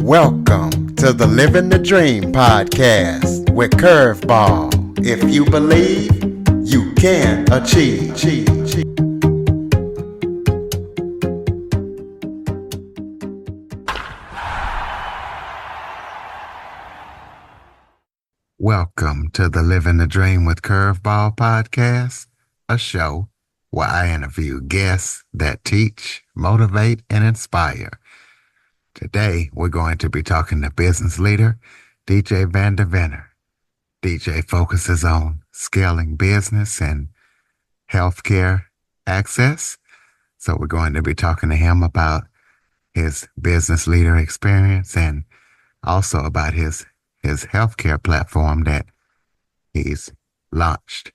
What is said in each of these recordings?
Welcome to the Living the Dream podcast with Curveball. If you believe, you can achieve. Welcome to the Living the Dream with Curveball podcast, a show where I interview guests that teach, motivate, and inspire. Today, we're going to be talking to business leader, DJ Van Der Venner. DJ focuses on scaling business and healthcare access. So we're going to be talking to him about his business leader experience and also about his healthcare platform that he's launched.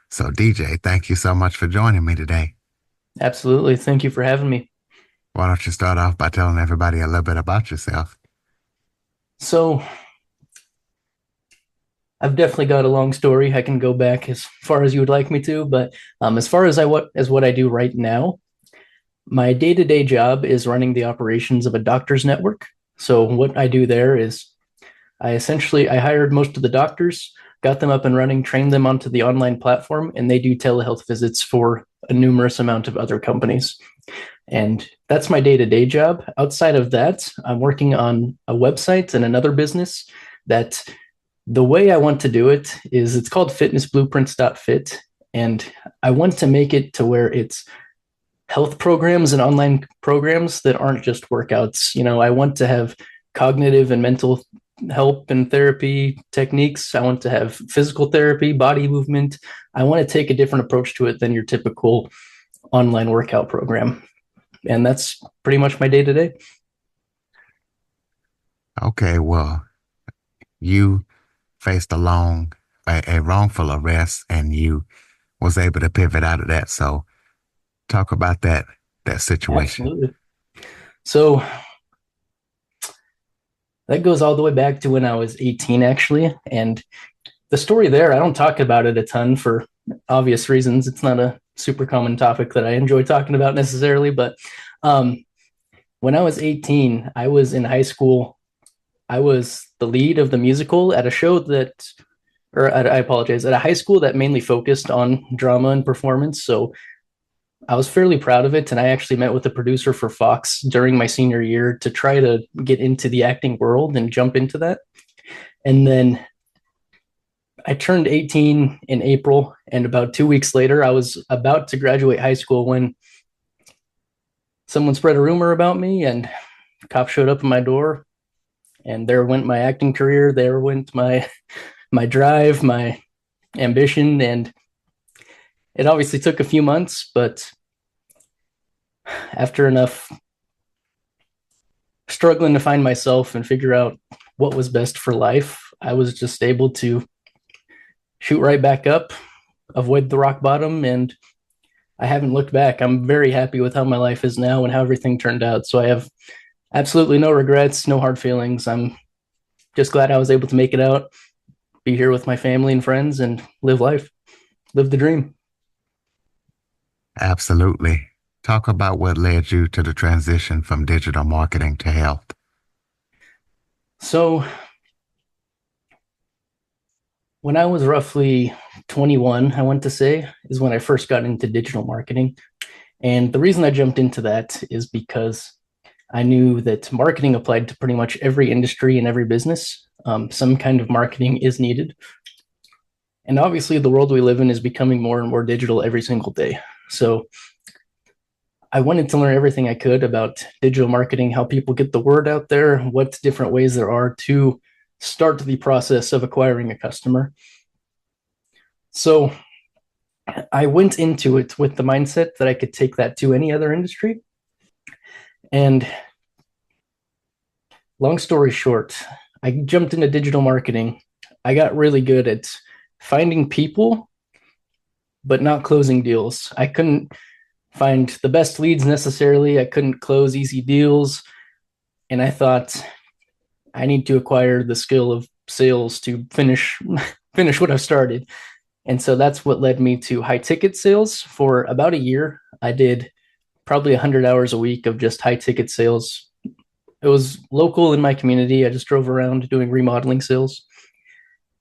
So DJ, thank you so much for joining me today. Absolutely. Thank you for having me. Why don't you start off by telling everybody a little bit about yourself? So I've definitely got a long story. I can go back as far as you would like me to, but as far as what I do right now, my day-to-day job is running the operations of a doctor's network. So what I do there is I hired most of the doctors, got them up and running, trained them onto the online platform, and they do telehealth visits for a numerous amount of other companies. And that's my day-to-day job. Outside of that, I'm working on a website and another business that the way I want to do it is it's called fitnessblueprints.fit. And I want to make it to where it's health programs and online programs that aren't just workouts. You know, I want to have cognitive and mental help and therapy techniques. I want to have physical therapy, body movement. I want to take a different approach to it than your typical online workout program. And that's pretty much my day-to-day. Okay, well, you faced a wrongful arrest and you was able to pivot out of that. So talk about that situation. Absolutely. So that goes all the way back to when I was 18, actually. And the story there, I don't talk about it a ton for obvious reasons. It's not a super common topic that I enjoy talking about necessarily. But when I was 18, I was in high school. I was the lead of the musical at a show at a high school that mainly focused on drama and performance. So I was fairly proud of it. And I actually met with the producer for Fox during my senior year to try to get into the acting world and jump into that. And then I turned 18 in April, and about 2 weeks later, I was about to graduate high school when someone spread a rumor about me, and a cop showed up at my door, and there went my acting career. There went my drive, my ambition, and it obviously took a few months, but after enough struggling to find myself and figure out what was best for life, I was just able to shoot right back up, avoid the rock bottom, and I haven't looked back. I'm very happy with how my life is now and how everything turned out. So I have absolutely no regrets, no hard feelings. I'm just glad I was able to make it out, be here with my family and friends, and live life, live the dream. Absolutely. Talk about what led you to the transition from digital marketing to health. So when I was roughly 21, I want to say, is when I first got into digital marketing. And the reason I jumped into that is because I knew that marketing applied to pretty much every industry and every business. Some kind of marketing is needed. And obviously, the world we live in is becoming more and more digital every single day. So I wanted to learn everything I could about digital marketing, how people get the word out there, what different ways there are to start the process of acquiring a customer. So I went into it with the mindset that I could take that to any other industry. And long story short, I jumped into digital marketing. I got really good at finding people, but not closing deals. I couldn't find the best leads necessarily. I couldn't close easy deals. And I thought, I need to acquire the skill of sales to finish what I've started. And so that's what led me to high ticket sales. For about a year, I did probably 100 hours a week of just high ticket sales, It was local in my community. I just drove around doing remodeling sales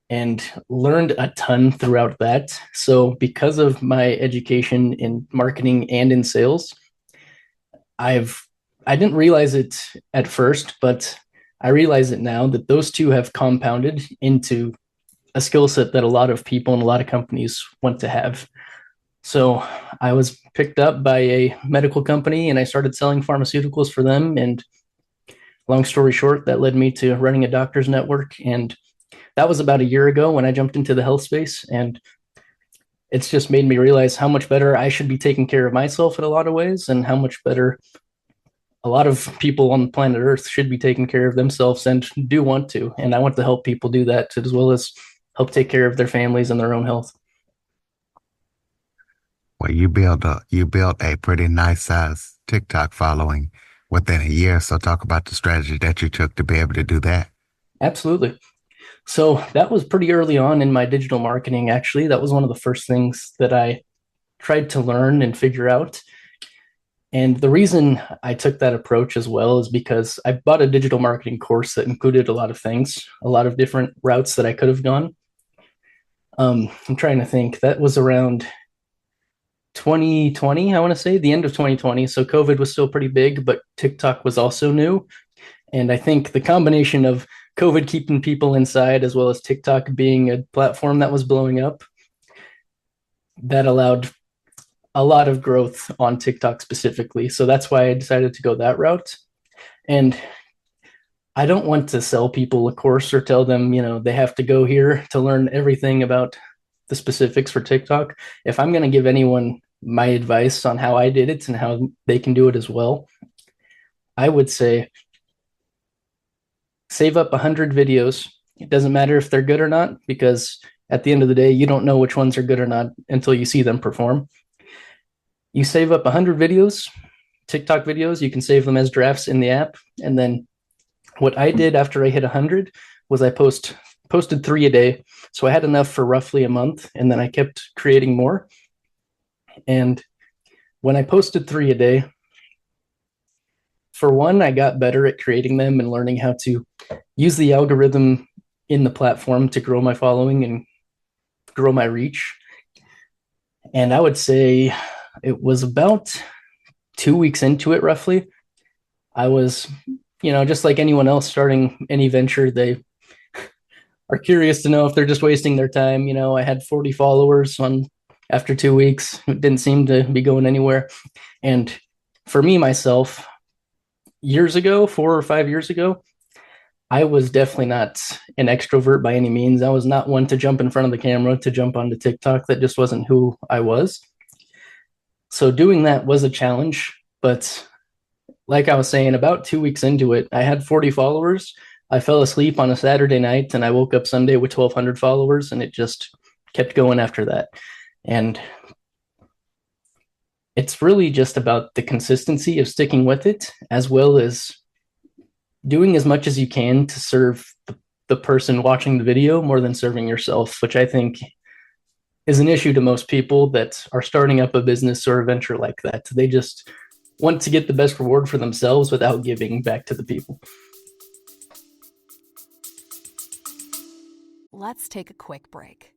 and learned a ton throughout that. So, because of my education in marketing and in sales, I've I didn't realize it at first, but I realize it now that those two have compounded into a skill set that a lot of people and a lot of companies want to have. So I was picked up by a medical company and I started selling pharmaceuticals for them. And long story short, that led me to running a doctor's network. And that was about a year ago when I jumped into the health space. And it's just made me realize how much better I should be taking care of myself in a lot of ways, and how much better a lot of people on planet Earth should be taking care of themselves and do want to. And I want to help people do that as well as help take care of their families and their own health. Well, you built a pretty nice size TikTok following within a year. So talk about the strategy that you took to be able to do that. Absolutely. So that was pretty early on in my digital marketing, actually. That was one of the first things that I tried to learn and figure out. And the reason I took that approach as well is because I bought a digital marketing course that included a lot of things, a lot of different routes that I could have gone. I'm trying to think. That was around 2020, I want to say, the end of 2020. So COVID was still pretty big, but TikTok was also new. And I think the combination of COVID keeping people inside as well as TikTok being a platform that was blowing up, that allowed a lot of growth on TikTok specifically. So that's why I decided to go that route. And I don't want to sell people a course or tell them, they have to go here to learn everything about the specifics for TikTok. If I'm going to give anyone my advice on how I did it and how they can do it as well, I would say save up 100 videos. It doesn't matter if they're good or not, because at the end of the day, you don't know which ones are good or not until you see them perform. You save up 100 videos, TikTok videos, you can save them as drafts in the app. And then what I did after I hit 100 was I posted 3 a day. So I had enough for roughly a month, and then I kept creating more. And when I posted 3 a day, for one, I got better at creating them and learning how to use the algorithm in the platform to grow my following and grow my reach. And I would say it was about 2 weeks into it, roughly. I was, just like anyone else starting any venture, they are curious to know if they're just wasting their time. I had 40 followers after 2 weeks. It didn't seem to be going anywhere. And for me, myself, years ago, 4 or 5 years ago, I was definitely not an extrovert by any means. I was not one to jump in front of the camera, to jump onto TikTok. That just wasn't who I was. So doing that was a challenge. But like I was saying, about 2 weeks into it, I had 40 followers. I fell asleep on a Saturday night and I woke up Sunday with 1,200 followers, and it just kept going after that. And it's really just about the consistency of sticking with it, as well as doing as much as you can to serve the person watching the video more than serving yourself, which I think is an issue to most people that are starting up a business or a venture like that. They just want to get the best reward for themselves without giving back to the people. Let's take a quick break.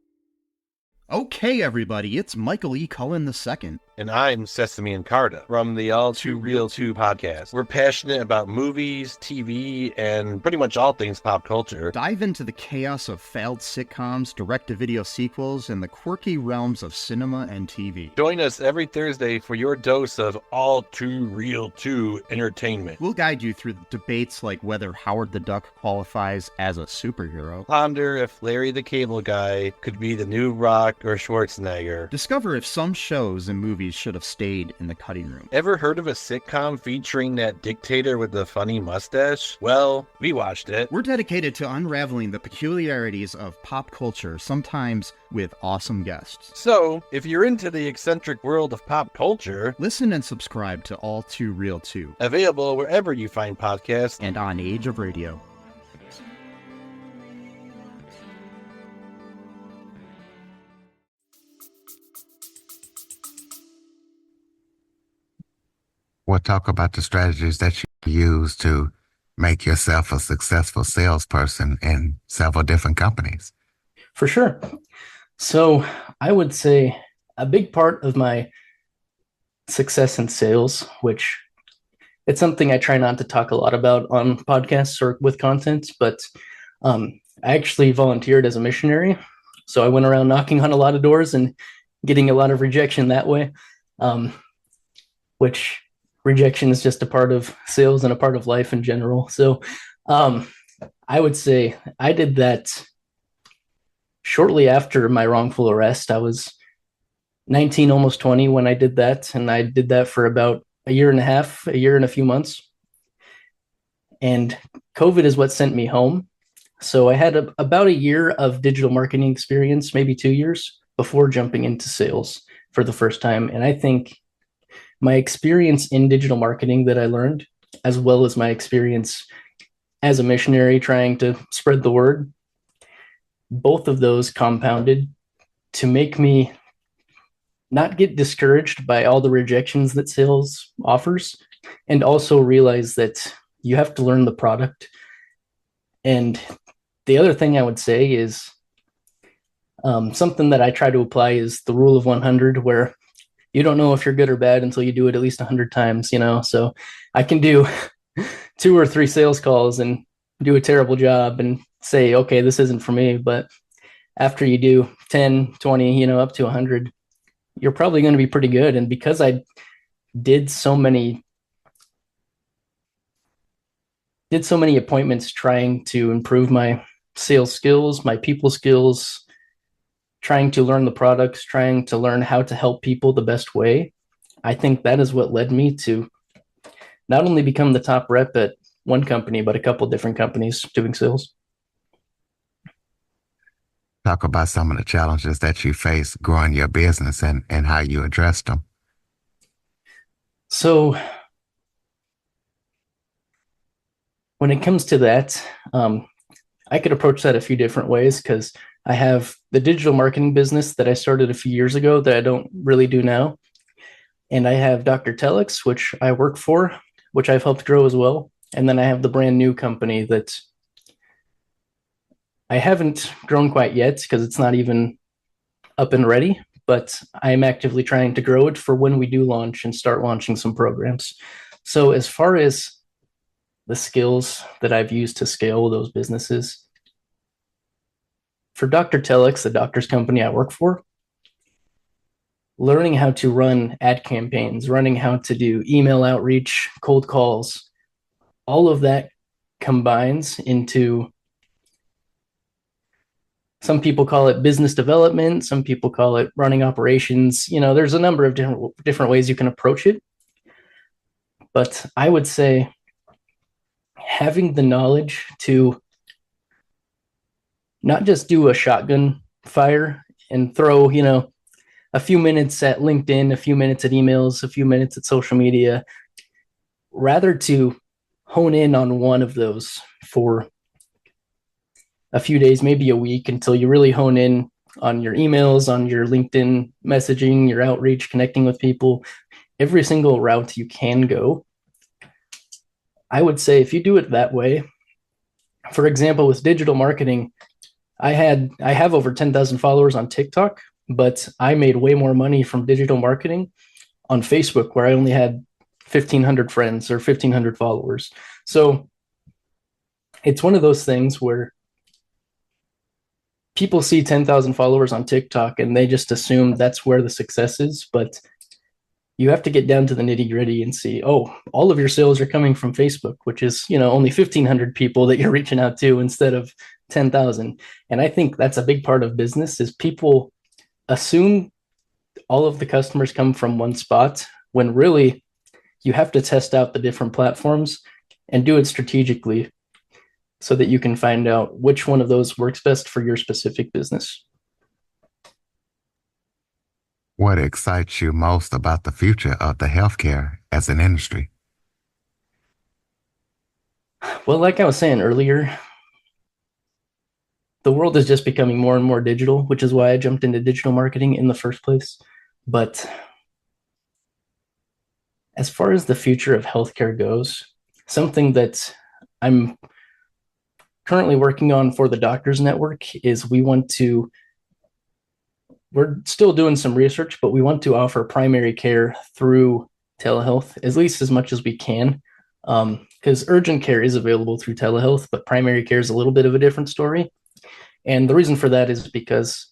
Okay, everybody, it's Michael E. Cullen II. And I'm Sesame and Carta from the All Too Real 2 podcast. We're passionate about movies, TV, and pretty much all things pop culture. Dive into the chaos of failed sitcoms, direct-to-video sequels, and the quirky realms of cinema and TV. Join us every Thursday for your dose of All Too Real 2 entertainment. We'll guide you through debates like whether Howard the Duck qualifies as a superhero. Ponder if Larry the Cable Guy could be the new Rock or Schwarzenegger. Discover if some shows and movies should have stayed in the cutting room. Ever heard of a sitcom featuring that dictator with the funny mustache? Well, we watched it. We're dedicated to unraveling the peculiarities of pop culture, sometimes with awesome guests. So, if you're into the eccentric world of pop culture, listen and subscribe to All Too Real 2. Available wherever you find podcasts and on Age of Radio. We'll talk about the strategies that you use to make yourself a successful salesperson in several different companies? For sure. So I would say a big part of my success in sales, which it's something I try not to talk a lot about on podcasts or with content, but I actually volunteered as a missionary. So I went around knocking on a lot of doors and getting a lot of rejection that way, which rejection is just a part of sales and a part of life in general. So I would say I did that shortly after my wrongful arrest. I was 19, almost 20 when I did that. And I did that for about a year and a half, a year and a few months. And COVID is what sent me home. So I had about a year of digital marketing experience, maybe 2 years before jumping into sales for the first time. And I think my experience in digital marketing that I learned, as well as my experience as a missionary trying to spread the word, both of those compounded to make me not get discouraged by all the rejections that sales offers, and also realize that you have to learn the product. And the other thing I would say is something that I try to apply is the rule of 100, where you don't know if you're good or bad until you do it at least 100 times, So I can do 2 or 3 sales calls and do a terrible job and say, okay, this isn't for me. But after you do 10, 20, up to 100, you're probably going to be pretty good. And because I did so many appointments trying to improve my sales skills, my people skills, trying to learn the products, trying to learn how to help people the best way, I think that is what led me to not only become the top rep at one company, but a couple different companies doing sales. Talk about some of the challenges that you face growing your business and how you addressed them. So when it comes to that, I could approach that a few different ways, because I have the digital marketing business that I started a few years ago that I don't really do now. And I have Dr. Telex, which I work for, which I've helped grow as well. And then I have the brand new company that I haven't grown quite yet because it's not even up and ready, but I'm actively trying to grow it for when we do launch and start launching some programs. So as far as the skills that I've used to scale those businesses, for Dr. Telex, the doctor's company I work for, learning how to run ad campaigns, learning how to do email outreach, cold calls, all of that combines into, some people call it business development, some people call it running operations. There's a number of different ways you can approach it. But I would say having the knowledge to not just do a shotgun fire and throw, a few minutes at LinkedIn, a few minutes at emails, a few minutes at social media, rather to hone in on one of those for a few days, maybe a week, until you really hone in on your emails, on your LinkedIn messaging, your outreach, connecting with people, every single route you can go. I would say if you do it that way, for example, with digital marketing, I have over 10,000 followers on TikTok, but I made way more money from digital marketing on Facebook, where I only had 1,500 friends or 1,500 followers. So it's one of those things where people see 10,000 followers on TikTok and they just assume that's where the success is. But you have to get down to the nitty gritty and see, oh, all of your sales are coming from Facebook, which is, only 1,500 people that you're reaching out to instead of 10,000. And I think that's a big part of business, is people assume all of the customers come from one spot, when really you have to test out the different platforms and do it strategically so that you can find out which one of those works best for your specific business. What excites you most about the future of the healthcare as an industry? Well, like I was saying earlier, the world is just becoming more and more digital, which is why I jumped into digital marketing in the first place. But as far as the future of healthcare goes, something that I'm currently working on for the Doctors Network is we're still doing some research, but we want to offer primary care through telehealth, at least as much as we can. Because urgent care is available through telehealth, but primary care is a little bit of a different story. And the reason for that is because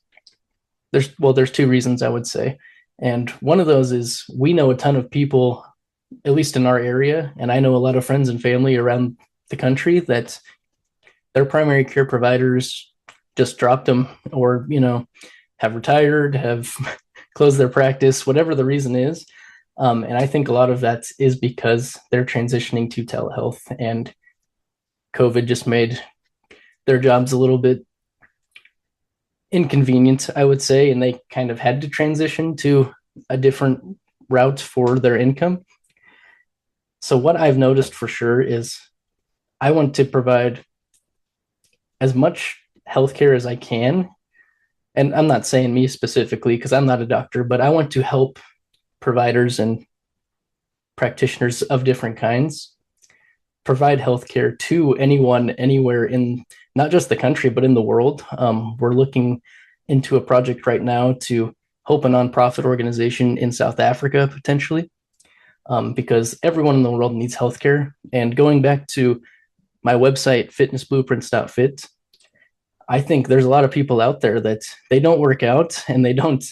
there's two reasons I would say. And one of those is we know a ton of people, at least in our area, and I know a lot of friends and family around the country that their primary care providers just dropped them or, have retired, have closed their practice, whatever the reason is. And I think a lot of that is because they're transitioning to telehealth, and COVID just made their jobs a little bit inconvenient, I would say, and they kind of had to transition to a different route for their income. So what I've noticed for sure is I want to provide as much healthcare as I can. And I'm not saying me specifically because I'm not a doctor, but I want to help providers and practitioners of different kinds provide healthcare to anyone, anywhere in not just the country, but in the world. We're looking into a project right now to help a nonprofit organization in South Africa, potentially, because everyone in the world needs healthcare. And going back to my website, fitnessblueprints.fit, I think there's a lot of people out there that they don't work out and they don't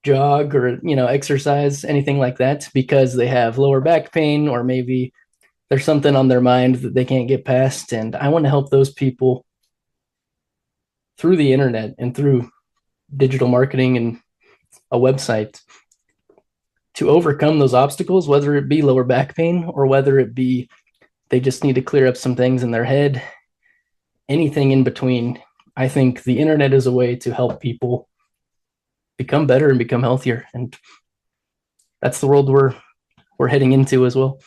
jog or, exercise, anything like that, because they have lower back pain, or maybe there's something on their mind that they can't get past. And I want to help those people through the internet and through digital marketing and a website to overcome those obstacles, whether it be lower back pain or whether it be they just need to clear up some things in their head, anything in between. I think the internet is a way to help people become better and become healthier. And that's the world we're heading into as well.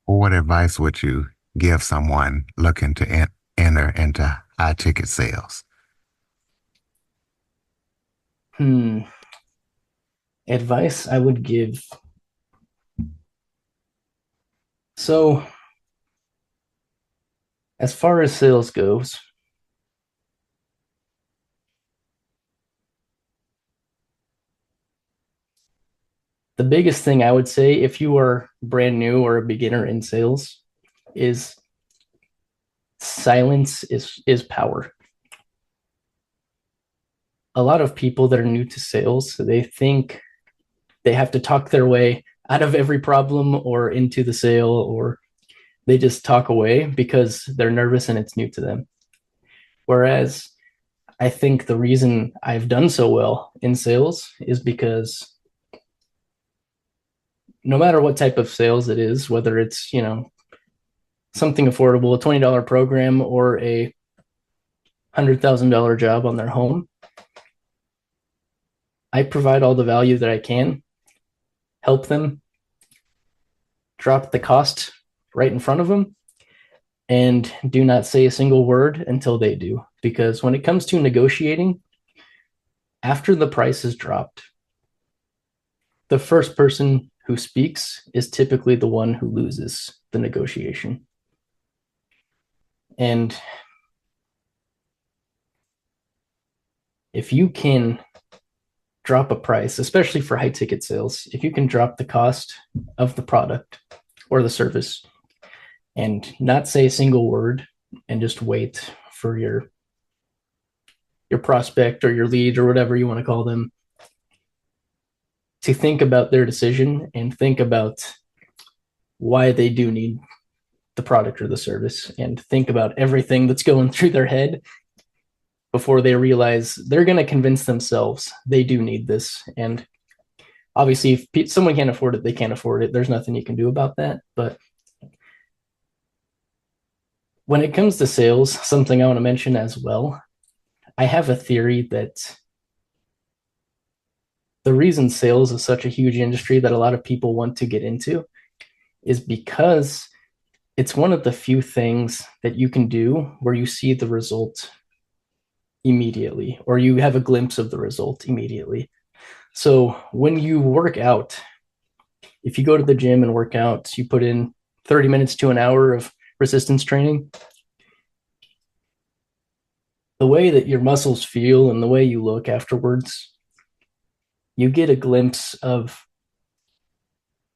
What advice would you give someone looking to enter into high ticket sales? Advice I would give. So, as far as sales goes, the biggest thing I would say, if you are brand new or a beginner in sales, is silence is power. A lot of people that are new to sales, they think they have to talk their way out of every problem or into the sale, or they just talk away because they're nervous and it's new to them. Whereas I think the reason I've done so well in sales is because no matter what type of sales it is, whether it's, something affordable, a $20 program or a $100,000 job on their home, I provide all the value that I can, help them, drop the cost right in front of them, and do not say a single word until they do. Because when it comes to negotiating, after the price is dropped, the first person who speaks is typically the one who loses the negotiation. And if you can drop a price, especially for high ticket sales, if you can drop the cost of the product or the service and not say a single word and just wait for your prospect or your lead or whatever you want to call them to think about their decision and think about why they do need the product or the service, and think about everything that's going through their head before they realize they're going to convince themselves they do need this. And obviously, if someone can't afford it, they can't afford it. There's nothing you can do about that. But when it comes to sales, something I want to mention as well, I have a theory that the reason sales is such a huge industry that a lot of people want to get into is because it's one of the few things that you can do where you see the result immediately, or you have a glimpse of the result immediately. So when you work out, if you go to the gym and work out, you put in 30 minutes to an hour of resistance training, the way that your muscles feel and the way you look afterwards, you get a glimpse of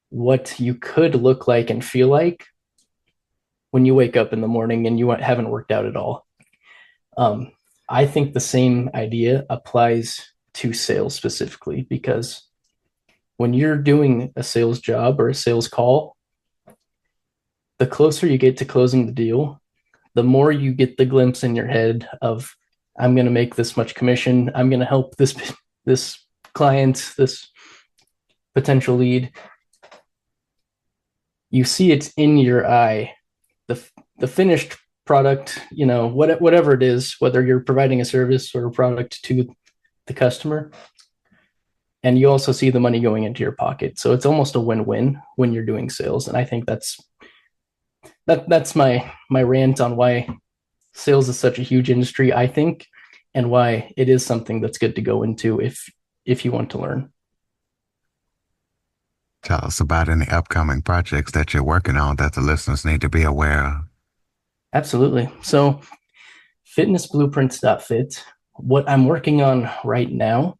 what you could look like and feel like when you wake up in the morning and you haven't worked out at all. I think the same idea applies to sales specifically, because when you're doing a sales job or a sales call, the closer you get to closing the deal, the more you get the glimpse in your head of, I'm going to make this much commission. I'm going to help this client, this potential lead. You see it in your eye, the finished product, whatever it is, whether you're providing a service or a product to the customer, and you also see the money going into your pocket. So it's almost a win-win when you're doing sales. And I think that's my rant on why sales is such a huge industry, I think, and why it is something that's good to go into if you want to learn. Tell us about any upcoming projects that you're working on that the listeners need to be aware of. Absolutely. So fitnessblueprints.fit, what I'm working on right now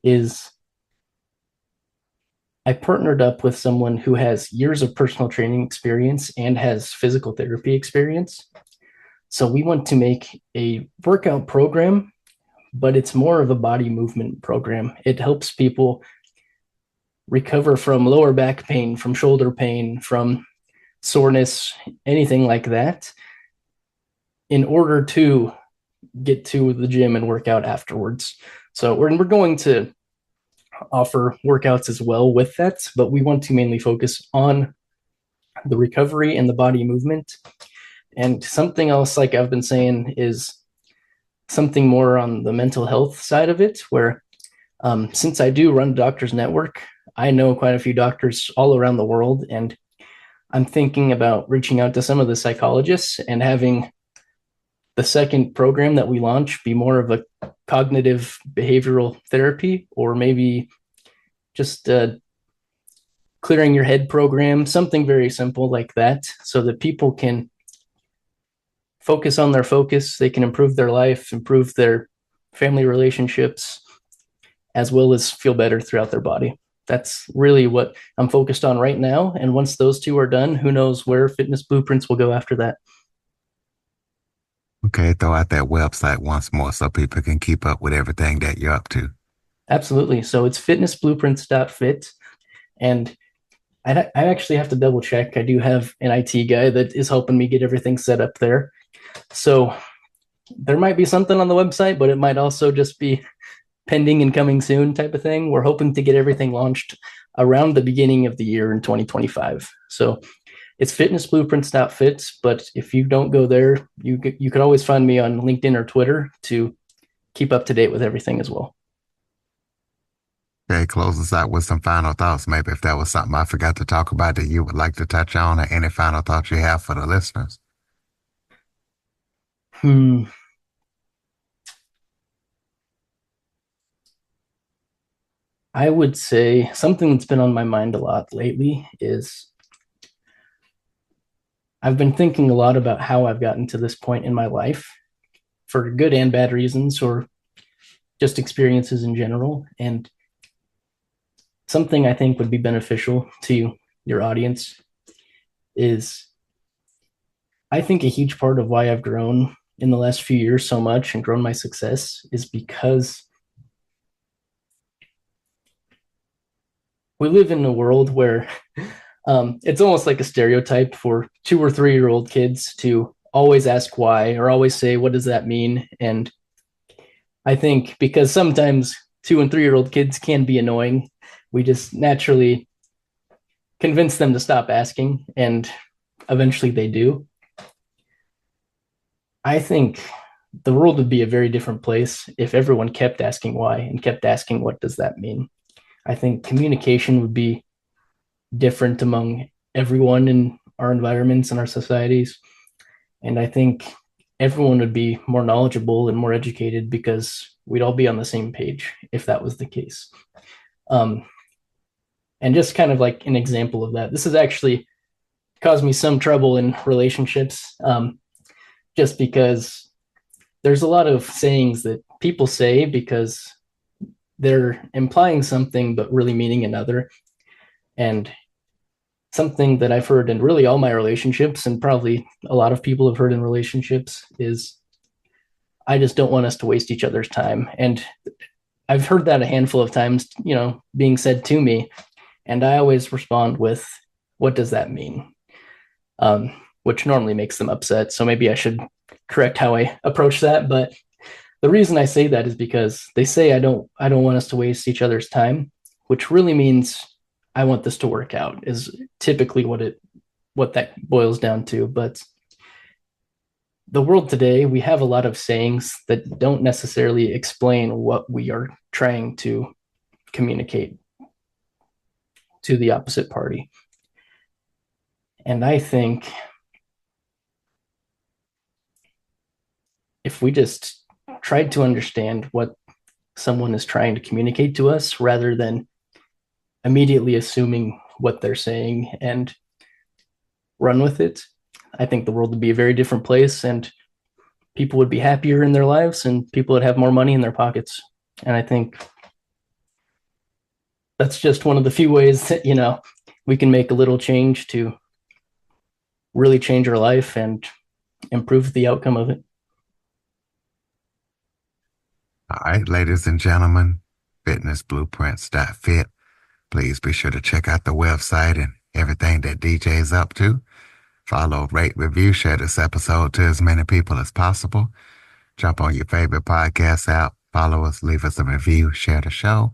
is I partnered up with someone who has years of personal training experience and has physical therapy experience. So we want to make a workout program, but it's more of a body movement program. It helps people recover from lower back pain, from shoulder pain, from soreness, anything like that, in order to get to the gym and work out afterwards. So we're going to offer workouts as well with that, but we want to mainly focus on the recovery and the body movement. And something else, like I've been saying, is something more on the mental health side of it, where since I do run a doctor's network, I know quite a few doctors all around the world, and I'm thinking about reaching out to some of the psychologists and having the second program that we launch be more of a cognitive behavioral therapy, or maybe just a clearing your head program, something very simple like that, so that people can focus on their focus. They can improve their life, improve their family relationships, as well as feel better throughout their body. That's really what I'm focused on right now. And once those two are done, who knows where Fitness Blueprints will go after that. Okay, throw out that website once more so people can keep up with everything that you're up to. Absolutely. So it's fitnessblueprints.fit. And I actually have to double check. I do have an IT guy that is helping me get everything set up there. So there might be something on the website, but it might also just be pending and coming soon type of thing. We're hoping to get everything launched around the beginning of the year in 2025. So it's fitnessblueprints.fit, but if you don't go there, you can always find me on LinkedIn or Twitter to keep up to date with everything as well. Okay, close us out with some final thoughts. Maybe if there was something I forgot to talk about that you would like to touch on, or any final thoughts you have for the listeners. I would say something that's been on my mind a lot lately is I've been thinking a lot about how I've gotten to this point in my life, for good and bad reasons, or just experiences in general. And something I think would be beneficial to your audience is, I think a huge part of why I've grown in the last few years so much and grown my success is because we live in a world where it's almost like a stereotype for 2 or 3 year old kids to always ask why, or always say, what does that mean? And I think because sometimes 2 and 3 year old kids can be annoying, we just naturally convince them to stop asking, and eventually they do. I think the world would be a very different place if everyone kept asking why and kept asking, what does that mean? I think communication would be different among everyone in our environments and our societies. And I think everyone would be more knowledgeable and more educated because we'd all be on the same page if that was the case. And just kind of like an example of that, this is actually caused me some trouble in relationships, just because there's a lot of sayings that people say because they're implying something but really meaning another. And something that I've heard in really all my relationships, and probably a lot of people have heard in relationships, is I just don't want us to waste each other's time. And I've heard that a handful of times, being said to me. And I always respond with, what does that mean? Which normally makes them upset. So maybe I should correct how I approach that. But the reason I say that is because they say I don't want us to waste each other's time, which really means I want this to work out, is typically what that boils down to. But the world today, we have a lot of sayings that don't necessarily explain what we are trying to communicate to the opposite party. And I think if we just tried to understand what someone is trying to communicate to us rather than immediately assuming what they're saying and run with it, I think the world would be a very different place, and people would be happier in their lives, and people would have more money in their pockets. And I think that's just one of the few ways that, we can make a little change to really change our life and improve the outcome of it. All right, ladies and gentlemen, fitnessblueprints.fit. Please be sure to check out the website and everything that DJ's up to. Follow, rate, review, share this episode to as many people as possible. Jump on your favorite podcast app, follow us, leave us a review, share the show.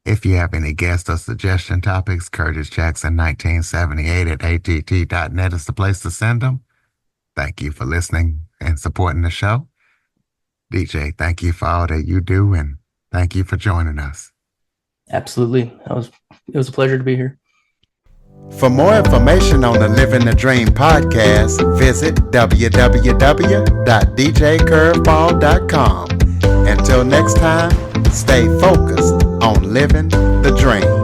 If you have any guest or suggestion topics, Curtis Jackson 1978 at att.net is the place to send them. Thank you for listening and supporting the show. DJ, thank you for all that you do, and thank you for joining us. Absolutely. It was a pleasure to be here. For more information on the Living the Dream podcast, visit www.djcurveball.com. Until next time, stay focused on living the dream.